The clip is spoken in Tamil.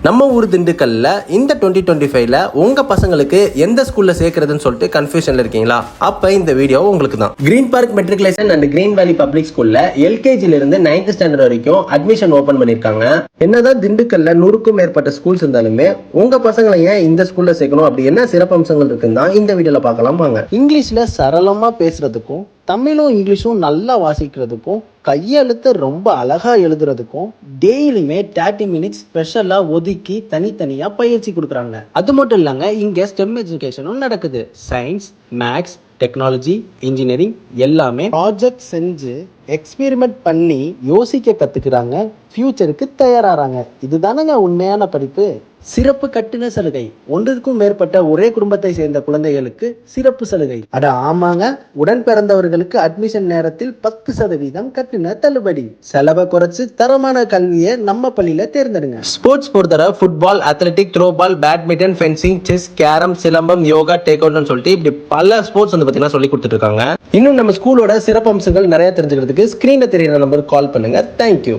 நம்ம ஊர் திண்டுக்கல்ல இந்த 2025ல உங்க பசங்களுக்கு எந்த ஸ்கூல்ல சேர்க்கறதுன்னு சொல்லிட்டு கன்ஃபியூஷன்ல இருக்கீங்களா? அப்ப இந்த வீடியோ உங்களுக்கு தான். Green park matriculation and green வேலி பப்ளிக் ஸ்கூல்ல எல்கேஜில இருந்து 9th ஸ்டாண்டர்ட் வரைக்கும் அட்மிஷன் ஓபன் பண்ணிருக்காங்க. என்னதான் திண்டுக்கல்ல 100க்கும் மேற்பட்ட ஸ்கூல்ஸ் இருந்தாலுமே உங்க பசங்களை ஏன் இந்த ஸ்கூல்ல சேர்க்கணும், அப்படி என்ன சிறப்பம்சங்கள் இருக்குன்னு தான் இந்த வீடியோல பார்க்கலாம் வாங்க. இங்கிலீஷ்ல சரளமா பேசுறதுக்கும் தமிழும் இங்கிலீஷும் நல்லா வாசிக்கிறதுக்கும் கையெழுத்து ரொம்ப அழகா எழுதுறதுக்கும் டெய்லியுமே 30 மினிட்ஸ் ஸ்பெஷலா ஒதுக்கி தனித்தனியா பயிற்சி கொடுக்குறாங்க. அது மட்டும் இல்லைங்க, இங்க ஸ்டெம் எஜுகேஷனும் நடக்குது. சயின்ஸ், மேக்ஸ், டெக்னாலஜி, இன்ஜினியரிங் எல்லாமே ப்ராஜெக்ட் செஞ்சு எக்ஸ்பெரிமெண்ட் பண்ணி யோசிக்க கத்துக்கிறாங்க, ஃபியூச்சருக்கு தயாராகிறாங்க. இதுதானங்க உண்மையான படிப்பு. சிறப்பு கட்டண சலுகை, ஒன்றுக்கும் மேற்பட்ட ஒரே குடும்பத்தை சேர்ந்த குழந்தைகளுக்கு சிறப்பு சலுகை. அட ஆமாங்க, உடன் பிறந்தவர்களுக்கு அட்மிஷன் நேரத்தில் 10% கட்டண தள்ளுபடி. செலவை குறைச்சு தரமான கல்வியை நம்ம பள்ளியில தேர்ந்தெடுங்க. ஸ்போர்ட்ஸ் பொறுத்தவரை football, athletic, throwball, badminton, fencing, chess, carrom, silambam, yoga, டேக் அவுட்னு சொல்லிட்டு இப்படி பல ஸ்போர்ட்ஸ் வந்து பார்த்தீங்கன்னா சொல்லி கொடுத்துட்டு இருக்காங்க. இன்னும் நம்ம ஸ்கூலோட சிறப்பம்சங்கள் நிறைய தெரிஞ்சுக்கிறதுக்கு ஸ்கிரீன்ல தெரியுற நம்பருக்கு கால் பண்ணுங்க. தேங்க்யூ.